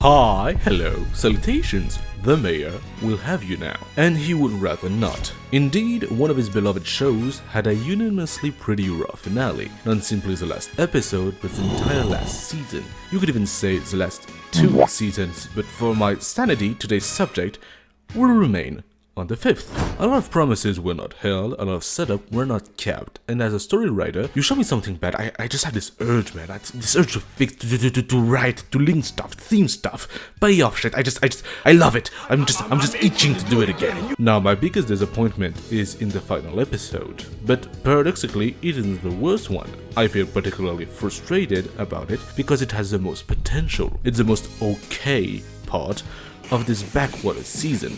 Hi, hello, salutations. The mayor will have you now, and he would rather not. Indeed, one of his beloved shows had a unanimously pretty rough finale, not simply the last episode, but the entire last season. You could even say the last 2 seasons, but for my sanity, today's subject will remain on the 5th. A lot of promises were not held, a lot of setup were not kept, and as a story writer, you show me something bad, I just had this urge, man, this urge to fix, to write, to link stuff, theme stuff, pay off shit, I love it, I'm just itching to do it again. Now, my biggest disappointment is in the final episode, but paradoxically, it isn't the worst one. I feel particularly frustrated about it because it has the most potential. It's the most okay part of this backwater season.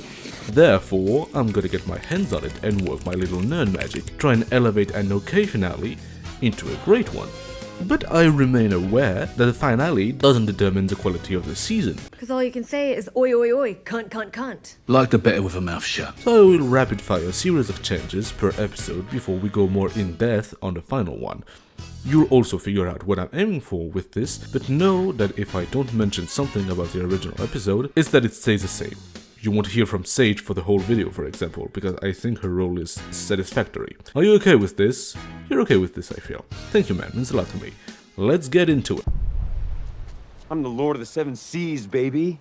Therefore, I'm gonna get my hands on it and work my little nerd magic, try and elevate an okay finale into a great one. But I remain aware that the finale doesn't determine the quality of the season. Because all you can say is oi oi oi, cunt cunt cunt. Like the better with a mouth shut. So I will rapid fire a series of changes per episode before we go more in depth on the final one. You'll also figure out what I'm aiming for with this, but know that if I don't mention something about the original episode, it's that it stays the same. You won't hear from Sage for the whole video, for example, because I think her role is satisfactory. Are you okay with this? You're okay with this, I feel. Thank you, man. Means a lot to me. Let's get into it. I'm the Lord of the Seven Seas, baby.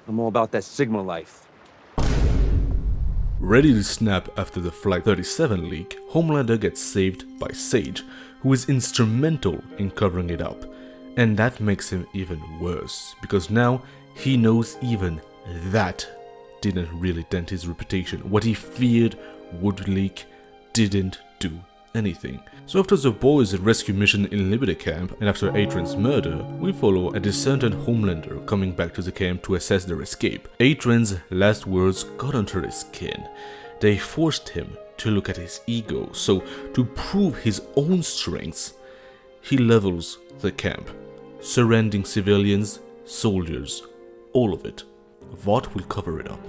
I'm all about that Sigma life. Ready to snap after the Flight 37 leak, Homelander gets saved by Sage, who is instrumental in covering it up. And that makes him even worse, because now he knows even that didn't really dent his reputation. What he feared would leak didn't do anything. So after the boys' rescue mission in Liberty Camp, and after Adrian's murder, we follow a discerning Homelander coming back to the camp to assess their escape. Adrian's last words got under his skin. They forced him to look at his ego, so to prove his own strengths, he levels the camp, surrounding civilians, soldiers, all of it. Vought will cover it up.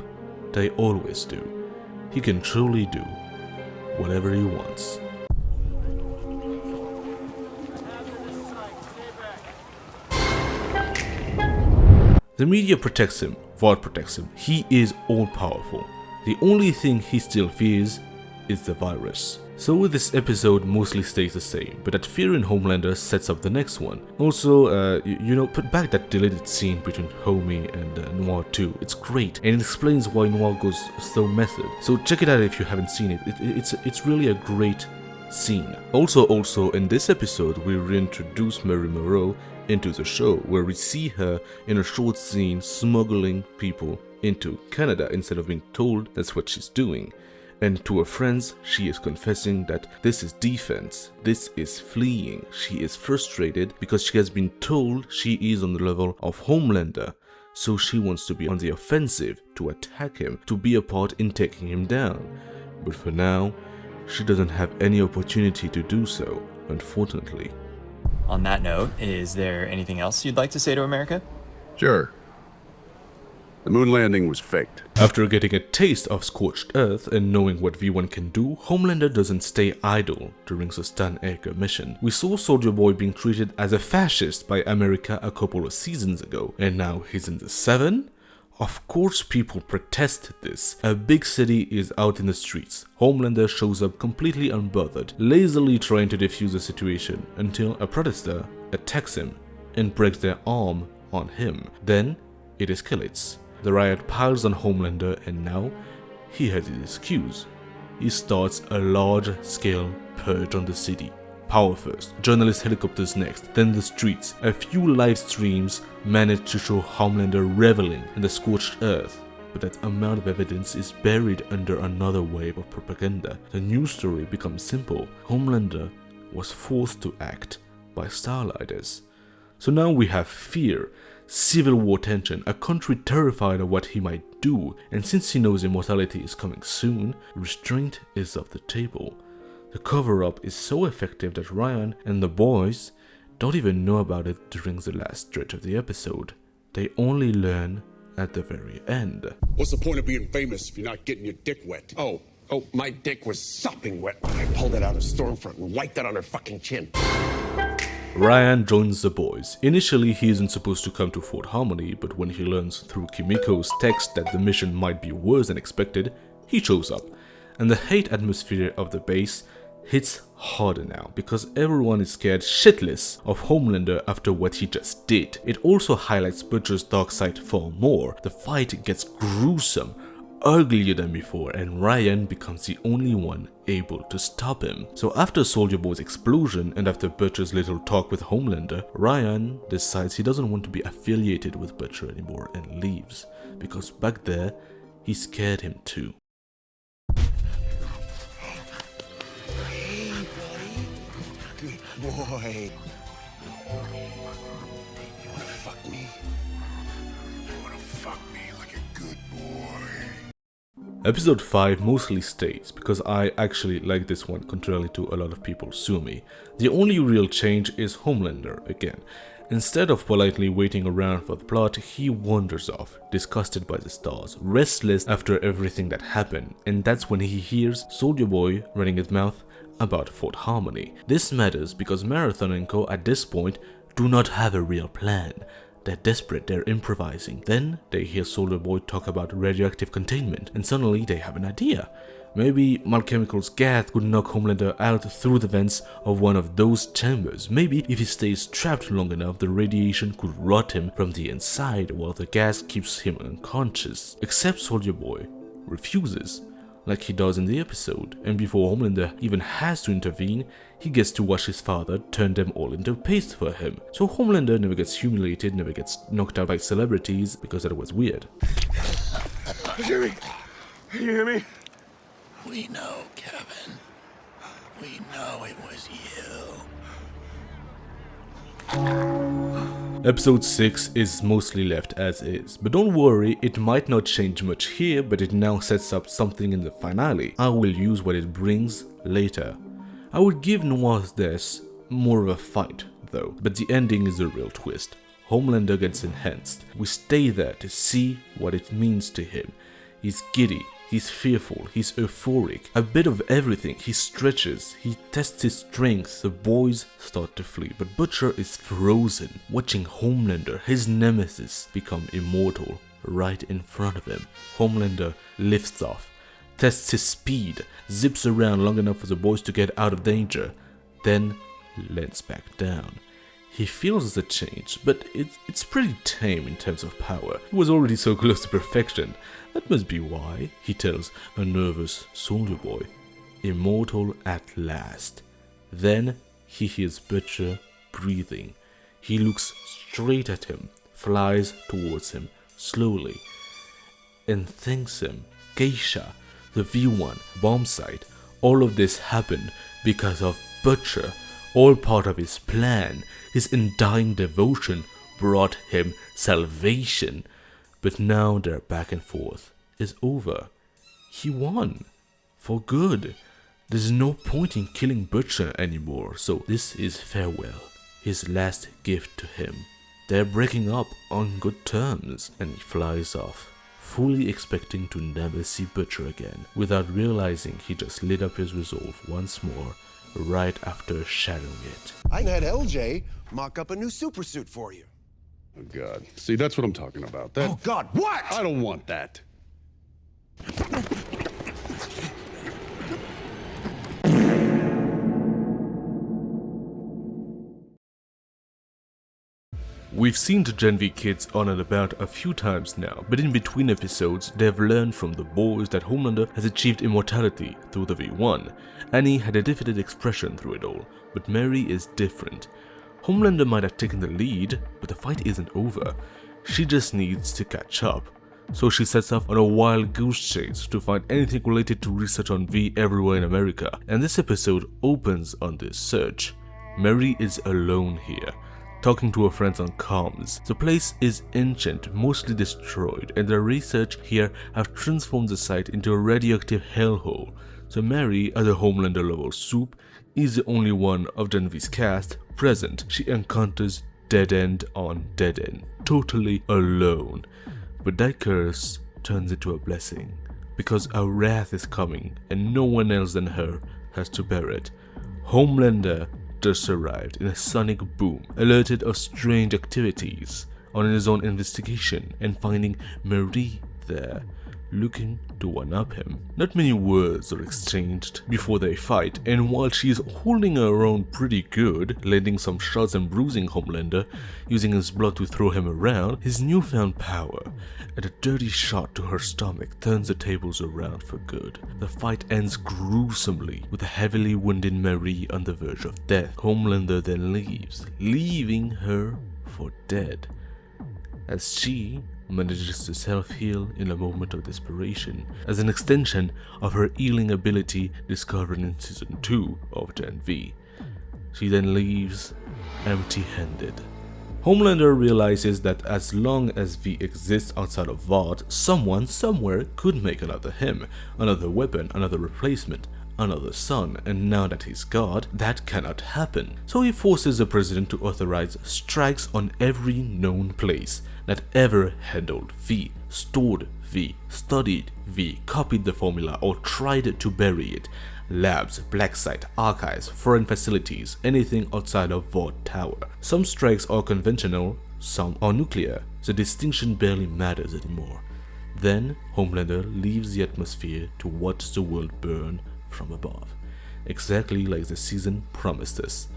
They always do. He can truly do whatever he wants. The media protects him. Vought protects him. He is all-powerful. The only thing he still fears is the virus. So this episode mostly stays the same, but that fear in Homelander sets up the next one. Also, put back that deleted scene between Homie and Noir 2. It's great, and it explains why Noir goes so method. So check it out if you haven't seen it. It's really a great scene. Also, in this episode, we reintroduce Mary Moreau into the show, where we see her in a short scene smuggling people into Canada instead of being told that's what she's doing. And to her friends, she is confessing that this is defense, this is fleeing. She is frustrated because she has been told she is on the level of Homelander, so she wants to be on the offensive, to attack him, to be a part in taking him down. But for now, she doesn't have any opportunity to do so, unfortunately. On that note, is there anything else you'd like to say to America? Sure. The moon landing was faked. After getting a taste of Scorched Earth and knowing what V1 can do, Homelander doesn't stay idle during the Stan Aker mission. We saw Soldier Boy being treated as a fascist by America a couple of seasons ago, and now he's in the 7? Of course people protested this. A big city is out in the streets. Homelander shows up completely unbothered, lazily trying to defuse the situation until a protester attacks him and breaks their arm on him. Then it escalates. The riot piles on Homelander, and now he has his excuse. He starts a large-scale purge on the city. Power first, journalist helicopters next, then the streets. A few live streams manage to show Homelander reveling in the scorched earth, but that amount of evidence is buried under another wave of propaganda. The news story becomes simple. Homelander was forced to act by Starlighters. So now we have fear, civil war tension, a country terrified of what he might do, and since he knows immortality is coming soon, restraint is off the table. The cover-up is so effective that Ryan and the boys don't even know about it during the last stretch of the episode. They only learn at the very end. What's the point of being famous if you're not getting your dick wet? Oh, my dick was sopping wet when I pulled it out of Stormfront and wiped it on her fucking chin. Ryan joins the boys. Initially, he isn't supposed to come to Fort Harmony, but when he learns through Kimiko's text that the mission might be worse than expected, he shows up. And the hate atmosphere of the base hits harder now, because everyone is scared shitless of Homelander after what he just did. It also highlights Butcher's dark side far more. The fight gets gruesome, uglier than before, and Ryan becomes the only one able to stop him. So after Soldier Boy's explosion and after Butcher's little talk with Homelander, Ryan decides he doesn't want to be affiliated with Butcher anymore and leaves, because back there, he scared him too. Hey, buddy. Good boy. You wanna fuck me? You wanna fuck me like a good boy? Episode 5 mostly stays, because I actually like this one contrary to a lot of people sue me. The only real change is Homelander again. Instead of politely waiting around for the plot, he wanders off, disgusted by the stars, restless after everything that happened, and that's when he hears Soldier Boy running his mouth about Fort Harmony. This matters because Marathon and Co. at this point do not have a real plan. They're desperate, they're improvising. Then they hear Soldier Boy talk about radioactive containment, and suddenly they have an idea. Maybe Malchemical's gas could knock Homelander out through the vents of one of those chambers. Maybe if he stays trapped long enough, the radiation could rot him from the inside while the gas keeps him unconscious. Except Soldier Boy refuses, like he does in the episode, and before Homelander even has to intervene, he gets to watch his father turn them all into paste for him. So Homelander never gets humiliated, never gets knocked out by celebrities, because that was weird. Jimmy, you hear me? We know, Kevin. We know it was you. Episode 6 is mostly left as is, but don't worry, it might not change much here, but it now sets up something in the finale. I will use what it brings later. I would give Noir's death more of a fight though, but the ending is the real twist. Homelander gets enhanced. We stay there to see what it means to him. He's giddy, he's fearful, he's euphoric, a bit of everything. He stretches, he tests his strength, the boys start to flee, but Butcher is frozen, watching Homelander, his nemesis, become immortal right in front of him. Homelander lifts off, tests his speed, zips around long enough for the boys to get out of danger, then lets back down. He feels the change, but it's pretty tame in terms of power. He was already so close to perfection. That must be why, he tells a nervous Soldier Boy. Immortal at last. Then he hears Butcher breathing. He looks straight at him, flies towards him, slowly, and thanks him. Geisha, the V1, bomb site, all of this happened because of Butcher. All part of his plan. His undying devotion brought him salvation. But now their back and forth is over. He won. For good. There's no point in killing Butcher anymore, so this is farewell. His last gift to him. They're breaking up on good terms, and he flies off, fully expecting to never see Butcher again, without realizing he just lit up his resolve once more, right after shadowing it. I had LJ mock up a new supersuit for you. Oh, God. See, that's what I'm talking about. That, Oh, God, what? I don't want that. We've seen the Gen V kids on and about a few times now, but in between episodes, they've learned from the boys that Homelander has achieved immortality through the V1. Annie had a defeated expression through it all, but Mary is different. Homelander might have taken the lead, but the fight isn't over. She just needs to catch up. So she sets off on a wild goose chase to find anything related to research on V everywhere in America, and this episode opens on this search. Mary is alone here, talking to her friends on comms. The place is ancient, mostly destroyed, and their research here have transformed the site into a radioactive hellhole. So Mary, as a Homelander level soup, is the only one of Gen V's cast present. She encounters dead end on dead end, totally alone. But that curse turns into a blessing, because a wrath is coming and no one else than her has to bear it. Homelander just arrived in a sonic boom, alerted of strange activities on his own investigation and finding Marie there, looking to one-up him. Not many words are exchanged before they fight, and while she's holding her own pretty good, landing some shots and bruising Homelander, using his blood to throw him around, his newfound power and a dirty shot to her stomach turns the tables around for good. The fight ends gruesomely with a heavily wounded Marie on the verge of death. Homelander then leaves, leaving her for dead, as she manages to self-heal in a moment of desperation, as an extension of her healing ability discovered in Season 2 of Gen V. She then leaves empty-handed. Homelander realizes that as long as V exists outside of Vought, someone somewhere could make another him, another weapon, another replacement, another son, and now that he's God, that cannot happen. So he forces the president to authorize strikes on every known place that ever handled V, stored V, studied V, copied the formula, or tried to bury it. Labs, black site, archives, foreign facilities, anything outside of Vought Tower. Some strikes are conventional, some are nuclear. The distinction barely matters anymore. Then Homelander leaves the atmosphere to watch the world burn from above, exactly like the season promised us.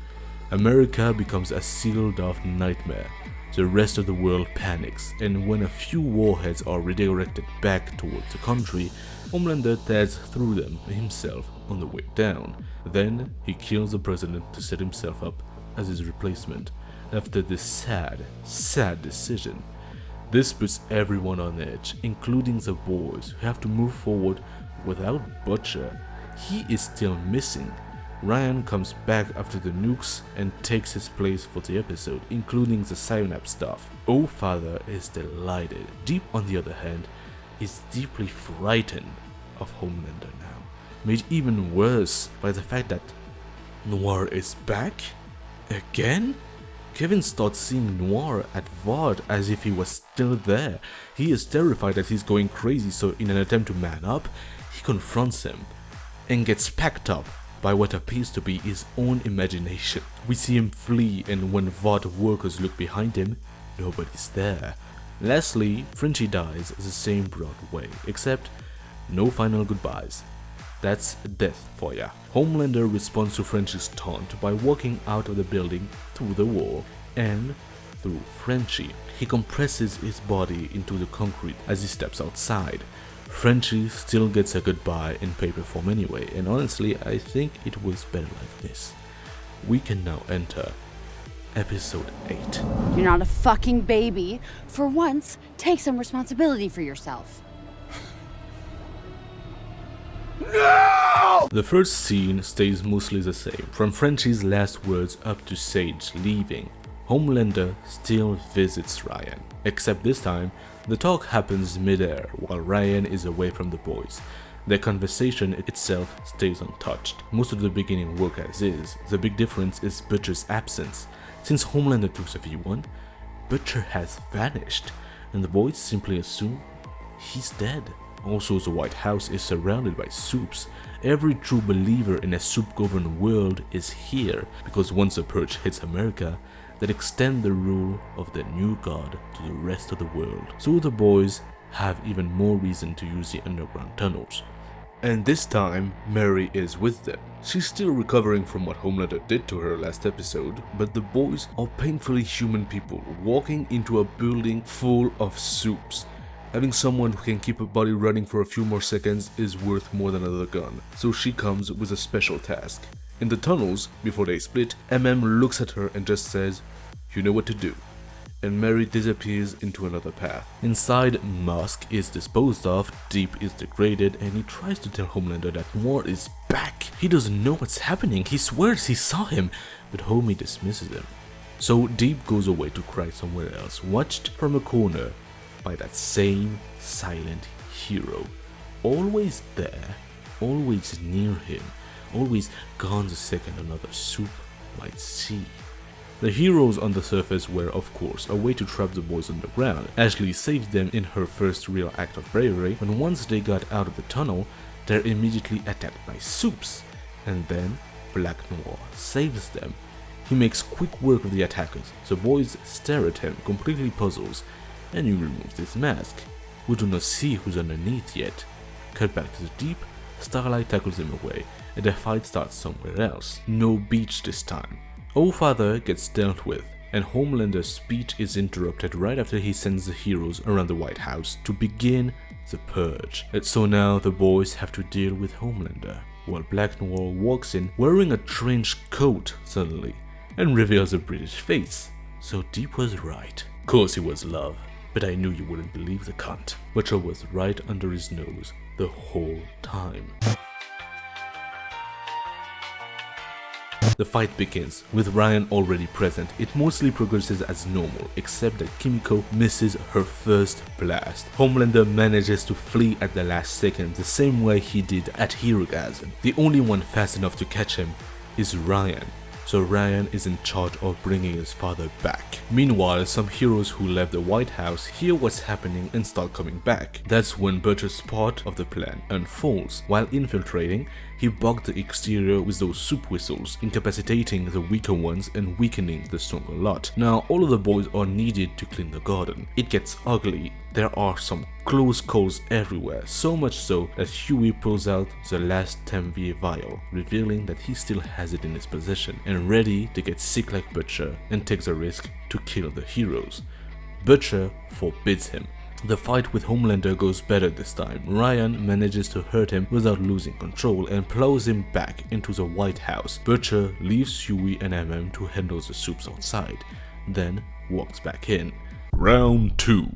America becomes a sealed-off nightmare. The rest of the world panics, and when a few warheads are redirected back towards the country, Homelander tears through them himself on the way down. Then he kills the president to set himself up as his replacement after this sad decision. This puts everyone on edge, including the boys who have to move forward without Butcher. He is still missing. Ryan comes back after the nukes and takes his place for the episode, including the Synapse stuff. Oh Father is delighted. Deep, on the other hand, is deeply frightened of Homelander now, made even worse by the fact that Noir is back? Again? Kevin starts seeing Noir at Vought as if he was still there. He is terrified that he's going crazy, so in an attempt to man up, he confronts him and gets packed up by what appears to be his own imagination. We see him flee, and when Vought workers look behind him, nobody's there. Lastly, Frenchie dies the same broad way, except no final goodbyes. That's death for ya. Homelander responds to Frenchie's taunt by walking out of the building through the wall and through Frenchie. He compresses his body into the concrete as he steps outside. Frenchie still gets a goodbye in paper form anyway, and honestly, I think it was better like this. We can now enter Episode 8. You're not a fucking baby. For once, take some responsibility for yourself. No! The first scene stays mostly the same, from Frenchie's last words up to Sage leaving. Homelander still visits Ryan, except this time, the talk happens mid-air while Ryan is away from the boys. Their conversation itself stays untouched. Most of the beginning work as is. The big difference is Butcher's absence. Since Homelander took the V1, Butcher has vanished, and the boys simply assume he's dead. Also, the White House is surrounded by soups. Every true believer in a soup-governed world is here, because once the purge hits America, that extend the rule of the new god to the rest of the world. So the boys have even more reason to use the underground tunnels. And this time, Mary is with them. She's still recovering from what Homelander did to her last episode, but the boys are painfully human people walking into a building full of soups. Having someone who can keep a body running for a few more seconds is worth more than another gun, so she comes with a special task. In the tunnels, before they split, looks at her and just says, "You know what to do," and Mary disappears into another path. Inside, Musk is disposed of, Deep is degraded, and he tries to tell Homelander that Noir is back. He doesn't know what's happening, he swears he saw him, but Homie dismisses him. So Deep goes away to cry somewhere else, watched from a corner by that same silent hero. Always there, always near him, always gone the second another soup might see. The heroes on the surface were, of course, a way to trap the boys underground. Ashley saved them in her first real act of bravery, and once they got out of the tunnel, they're immediately attacked by soups. And then Black Noir saves them, He makes quick work of the attackers, so boys stare at him, completely puzzled, and he removes his mask. We do not see who's underneath yet. Cut back to the deep, Starlight tackles him away, and the fight starts somewhere else. No beach this time. All-Father gets dealt with, and Homelander's speech is interrupted right after he sends the heroes around the White House to begin the purge. And so now the boys have to deal with Homelander, while Black Noir walks in wearing a trench coat suddenly, and reveals a British face. So Deep was right. Of course he was love, but I knew you wouldn't believe the cunt. Butcher was right under his nose the whole time. The fight begins, with Ryan already present. It mostly progresses as normal, except that Kimiko misses her first blast. Homelander manages to flee at the last second, the same way he did at Herogasm. The only one fast enough to catch him is Ryan, so Ryan is in charge of bringing his father back. Meanwhile, some heroes who left the White House hear what's happening and start coming back. That's when Butcher's part of the plan unfolds. While infiltrating, he bugged the exterior with those soup whistles, incapacitating the weaker ones and weakening the stronger lot. Now, all of the boys are needed to clean the garden. It gets ugly. There are some close calls everywhere, so much so that Huey pulls out the last Temvier vial, revealing that he still has it in his possession, and ready to get sick like Butcher and takes a risk to kill the heroes. Butcher forbids him. The fight with Homelander goes better this time. Ryan manages to hurt him without losing control and plows him back into the White House. Butcher leaves Huey and MM to handle the soups outside, then walks back in. Round 2.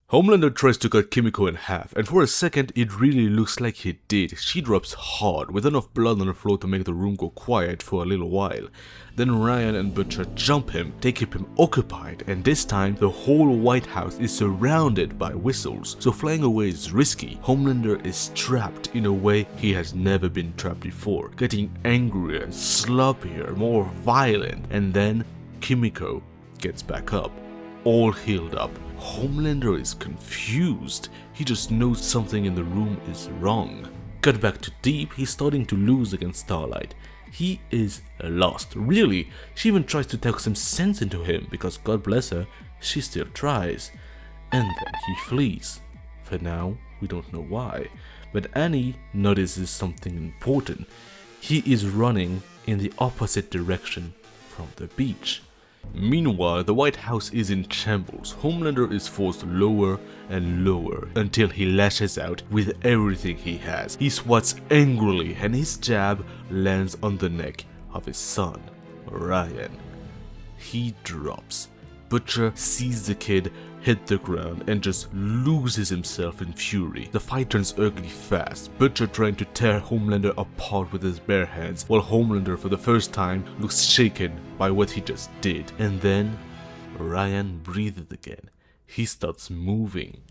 Homelander tries to cut Kimiko in half, and for a second it really looks like he did. She drops hard, with enough blood on the floor to make the room go quiet for a little while. Then Ryan and Butcher jump him, they keep him occupied, and this time the whole White House is surrounded by whistles, so flying away is risky. Homelander is trapped in a way he has never been trapped before, getting angrier, sloppier, more violent, and then Kimiko gets back up, all healed up. Homelander is confused. He just knows something in the room is wrong. Cut back to Deep, he's starting to lose against Starlight. He is lost. Really, she even tries to talk some sense into him because, God bless her, she still tries. And then he flees. For now, we don't know why. But Annie notices something important. He is running in the opposite direction from the beach. Meanwhile, the White House is in shambles. Homelander is forced lower and lower until he lashes out with everything he has. He swats angrily and his jab lands on the neck of his son, Ryan. He drops. Butcher sees the kid hit the ground and just loses himself in fury. The fight turns ugly fast, Butcher trying to tear Homelander apart with his bare hands, while Homelander for the first time looks shaken by what he just did. And then Ryan breathes again. He starts moving.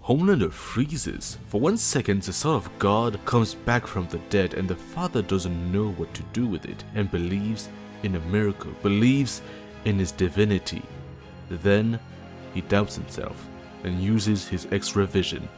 Homelander freezes. For 1 second, the Son of God comes back from the dead and the father doesn't know what to do with it and believes in a miracle, believes in his divinity. Then he doubts himself and uses his extra vision.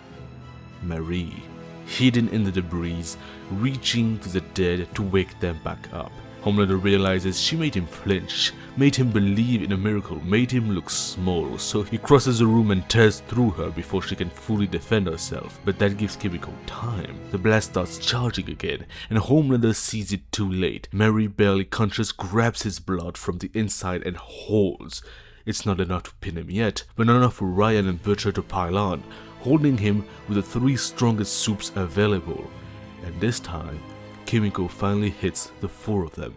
Marie, hidden in the debris, reaching to the dead to wake them back up. Homelander realizes she made him flinch, made him believe in a miracle, made him look small, so he crosses the room and tears through her before she can fully defend herself. But that gives Kimiko time. The blast starts charging again, and Homelander sees it too late. Mary, barely conscious, grabs his blood from the inside and holds. It's not enough to pin him yet, but enough for Ryan and Butcher to pile on, holding him with the 3 strongest soups available. And this time, Kimiko finally hits the 4 of them.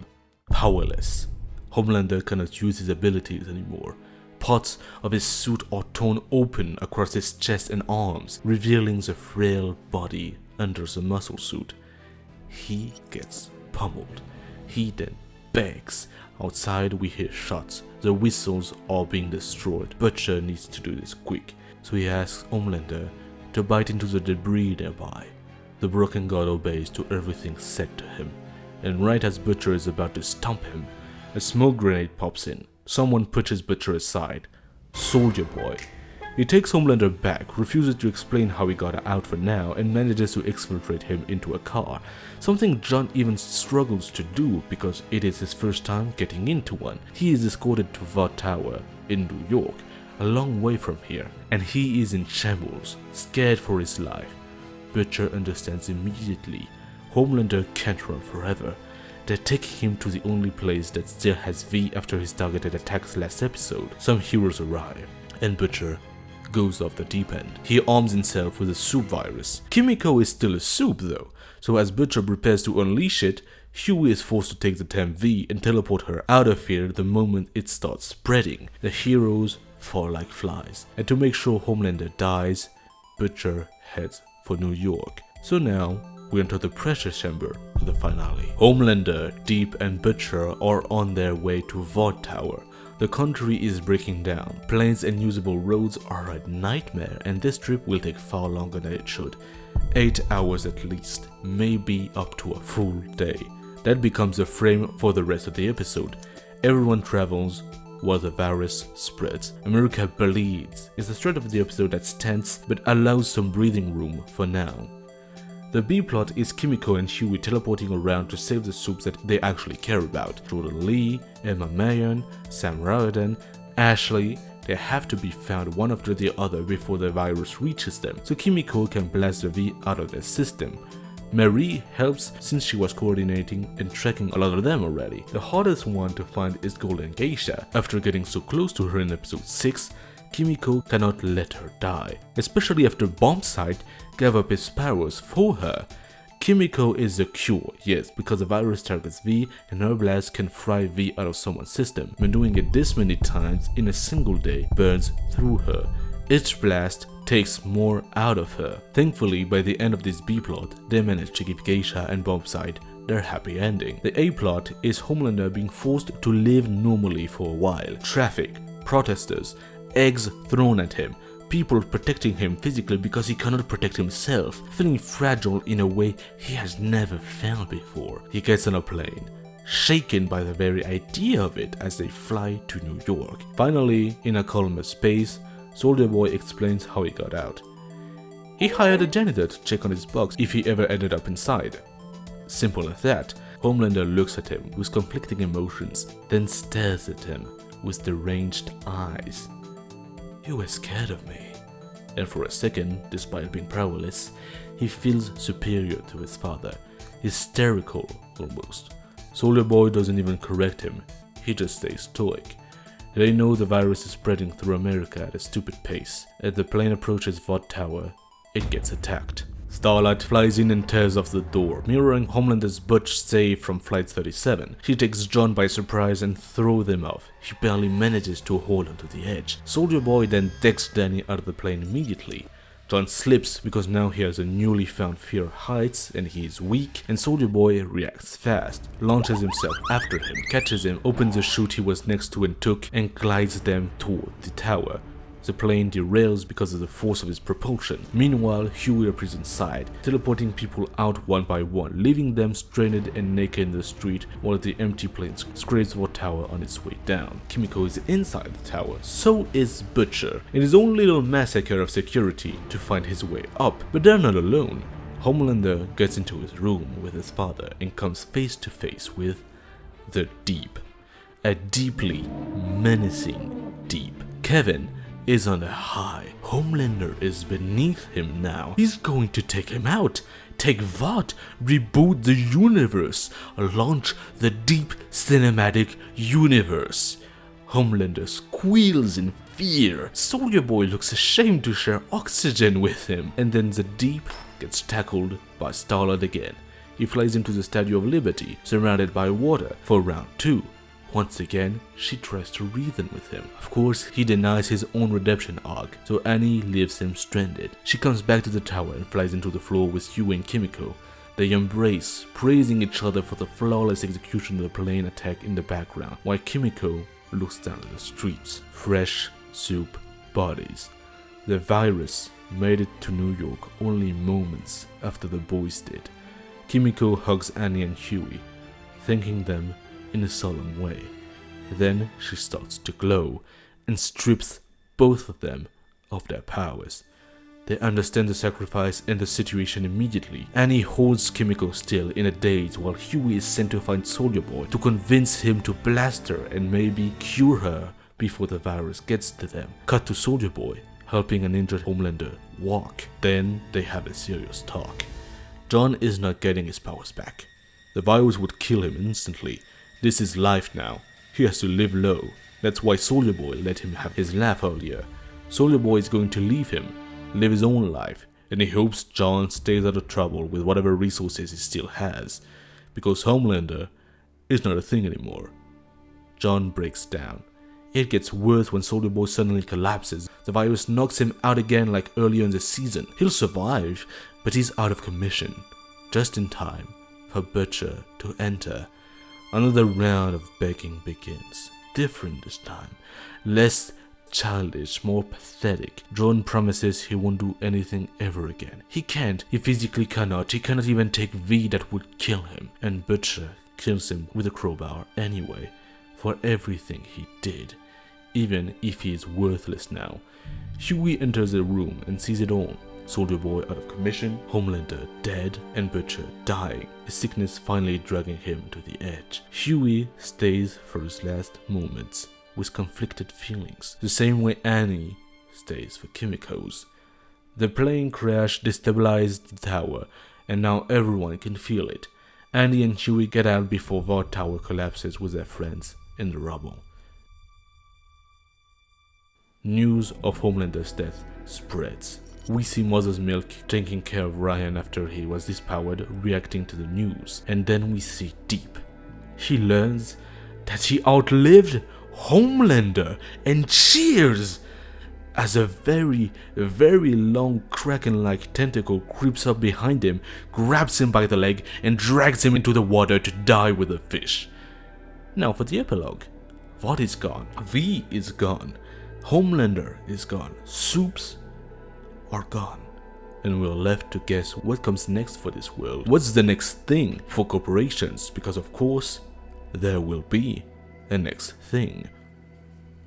Powerless. Homelander cannot use his abilities anymore. Parts of his suit are torn open across his chest and arms, revealing the frail body under the muscle suit. He gets pummeled. He then begs. Outside we hear shots. The whistles are being destroyed. Butcher needs to do this quick, so he asks Homelander to bite into the debris nearby. The broken god obeys to everything said to him, and right as Butcher is about to stomp him, a smoke grenade pops in. Someone pushes Butcher aside. Soldier Boy. He takes Homelander back, refuses to explain how he got out for now, and manages to exfiltrate him into a car, something John even struggles to do because it is his first time getting into one. He is escorted to Vought Tower in New York, a long way from here, and he is in shambles, scared for his life. Butcher understands immediately. Homelander can't run forever. They're taking him to the only place that still has V after his targeted attacks last episode. Some heroes arrive, and Butcher goes off the deep end. He arms himself with a soup virus. Kimiko is still a soup though, so as Butcher prepares to unleash it, Huey is forced to take the damn V and teleport her out of here the moment it starts spreading. The heroes fall like flies, and to make sure Homelander dies, Butcher heads for New York. So now, we enter the pressure chamber for the finale. Homelander, Deep and Butcher are on their way to Vought Tower. The country is breaking down. Planes and usable roads are a nightmare, and this trip will take far longer than it should. 8 hours at least, maybe up to a full day. That becomes the frame for the rest of the episode. Everyone travels while the virus spreads. America bleeds is the thread of the episode that's tense but allows some breathing room for now. The B-plot is Kimiko and Huey teleporting around to save the soups that they actually care about. Jordan Lee, Emma Mayon, Sam Riordan, Ashley, they have to be found one after the other before the virus reaches them, so Kimiko can blast the V out of their system. Marie helps since she was coordinating and tracking a lot of them already. The hardest one to find is Golden Geisha. After getting so close to her in episode 6, Kimiko cannot let her die, especially after Bombsight gave up his powers for her. Kimiko is the cure, yes, because the virus targets V and her blast can fry V out of someone's system, but doing it this many times in a single day burns through her. Each blast takes more out of her. Thankfully, by the end of this B-plot, they manage to give Geisha and Bombsight their happy ending. The A-plot is Homelander being forced to live normally for a while. Traffic, protesters, eggs thrown at him, people protecting him physically because he cannot protect himself, feeling fragile in a way he has never felt before. He gets on a plane, shaken by the very idea of it as they fly to New York. Finally, in a calmer space, Soldier Boy explains how he got out. He hired a janitor to check on his box if he ever ended up inside. Simple as that. Homelander looks at him with conflicting emotions, then stares at him with deranged eyes. "You were scared of me." And for a second, despite being powerless, he feels superior to his father, hysterical almost. Soldier Boy doesn't even correct him, he just stays stoic. They know the virus is spreading through America at a stupid pace. As the plane approaches Vought Tower, it gets attacked. Starlight flies in and tears off the door, mirroring Homelander's butch save from Flight 37. She takes John by surprise and throws him off. He barely manages to hold onto the edge. Soldier Boy then decks Danny out of the plane immediately. John slips because now he has a newly found fear of heights and he is weak, and Soldier Boy reacts fast, launches himself after him, catches him, opens the chute he was next to and took, and glides them toward the tower. The plane derails because of the force of its propulsion. Meanwhile, Huey appears inside, teleporting people out one by one, leaving them stranded and naked in the street while the empty plane scrapes Vought Tower on its way down. Kimiko is inside the tower, so is Butcher, in his own little massacre of security to find his way up. But they're not alone. Homelander gets into his room with his father and comes face to face with the Deep. A deeply menacing Deep. Kevin is on a high. Homelander is beneath him now. He's going to take him out, take Vought, reboot the universe, launch the Deep Cinematic Universe. Homelander squeals in fear. Soldier Boy looks ashamed to share oxygen with him, and then the Deep gets tackled by Starlight again. He flies into the Statue of Liberty, surrounded by water, for round 2. Once again, she tries to reason with him. Of course, he denies his own redemption arc, so Annie leaves him stranded. She comes back to the tower and flies into the floor with Huey and Kimiko. They embrace, praising each other for the flawless execution of the plane attack in the background, while Kimiko looks down at the streets. Fresh soup bodies. The virus made it to New York only moments after the boys did. Kimiko hugs Annie and Huey, thanking them in a solemn way. Then she starts to glow and strips both of them of their powers. They understand the sacrifice and the situation immediately. Annie holds Kimiko still in a daze while Huey is sent to find Soldier Boy to convince him to blast her and maybe cure her before the virus gets to them. Cut to Soldier Boy helping an injured Homelander walk. Then they have a serious talk. John is not getting his powers back. The virus would kill him instantly. This is life now. He has to live low. That's why Soldier Boy let him have his laugh earlier. Soldier Boy is going to leave him, live his own life, and he hopes John stays out of trouble with whatever resources he still has, because Homelander is not a thing anymore. John breaks down. It gets worse when Soldier Boy suddenly collapses. The virus knocks him out again like earlier in the season. He'll survive, but he's out of commission, just in time for Butcher to enter. Another round of begging begins. Different this time. Less childish, more pathetic. John promises he won't do anything ever again. He can't. He physically cannot. He cannot even take V that would kill him. And Butcher kills him with a crowbar anyway, for everything he did, even if he is worthless now. Huey enters the room and sees it all. Soldier Boy out of commission, Homelander dead, and Butcher dying, his sickness finally dragging him to the edge. Huey stays for his last moments with conflicted feelings, the same way Annie stays for Kimiko's. The plane crash destabilized the tower, and now everyone can feel it. Annie and Huey get out before the tower collapses with their friends in the rubble. News of Homelander's death spreads. We see Mother's Milk taking care of Ryan after he was dispowered, reacting to the news. And then we see Deep. He learns that he outlived Homelander and cheers as a very, very long Kraken-like tentacle creeps up behind him, grabs him by the leg, and drags him into the water to die with a fish. Now for the epilogue. Vought is gone. V is gone. Homelander is gone. Soups are gone, and we're left to guess what comes next for this world. What's the next thing for corporations? Because of course, there will be a next thing.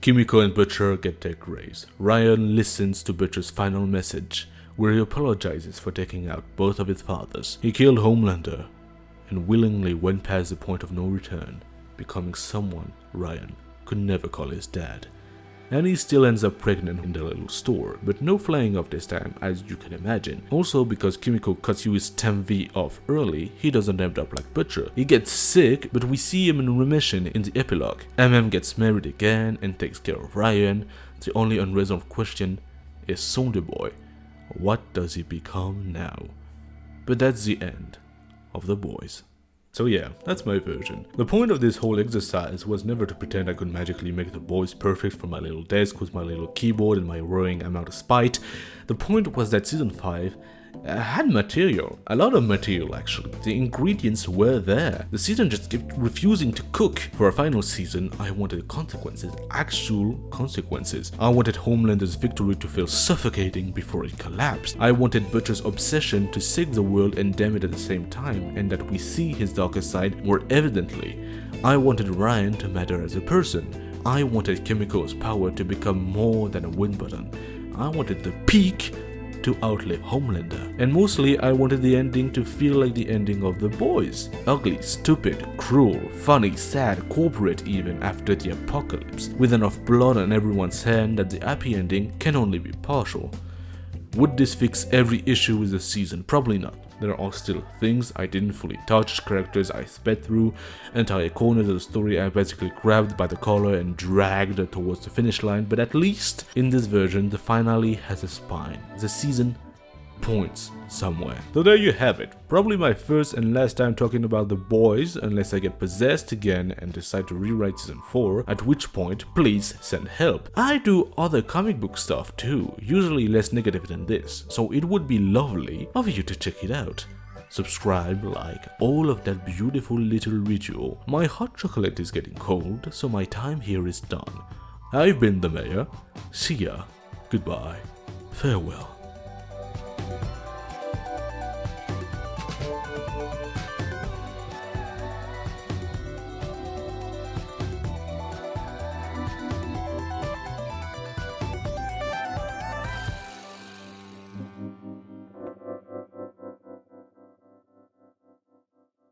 Kimiko and Butcher get their grace. Ryan listens to Butcher's final message, where he apologizes for taking out both of his fathers. He killed Homelander, and willingly went past the point of no return, becoming someone Ryan could never call his dad. Annie still ends up pregnant in the little store, but no flying off this time, as you can imagine. Also, because Kimiko cuts Huey's temp V off early, he doesn't end up like Butcher. He gets sick, but we see him in remission in the epilogue. Gets married again and takes care of Ryan. The only unresolved question is Soldier Boy. What does he become now? But that's the end of The Boys. So yeah, that's my version. The point of this whole exercise was never to pretend I could magically make The Boys perfect from my little desk with my little keyboard and my roaring amount of spite. The point was that season 5 had material, a lot of material actually. The ingredients were there. The season just kept refusing to cook. For a final season, I wanted consequences, actual consequences. I wanted Homelander's victory to feel suffocating before it collapsed. I wanted Butcher's obsession to save the world and damn it at the same time, and that we see his darker side more evidently. I wanted Ryan to matter as a person. I wanted Kimiko's power to become more than a win button. I wanted the peak to outlive Homelander. And mostly I wanted the ending to feel like the ending of The Boys. Ugly, stupid, cruel, funny, sad, corporate even after the apocalypse, with enough blood on everyone's hand that the happy ending can only be partial. Would this fix every issue with the season? Probably not. There are still things I didn't fully touch, characters I sped through, entire corners of the story I basically grabbed by the collar and dragged towards the finish line, but at least in this version the finale has a spine. The season points somewhere. So there you have it. Probably my first and last time talking about The Boys, unless I get possessed again and decide to rewrite season 4, at which point please send help. I do other comic book stuff too, usually less negative than this, so it would be lovely of you to check it out. Subscribe, like, all of that beautiful little ritual. My hot chocolate is getting cold, so my time here is done. I've been the Mayor. See ya. Goodbye. Farewell.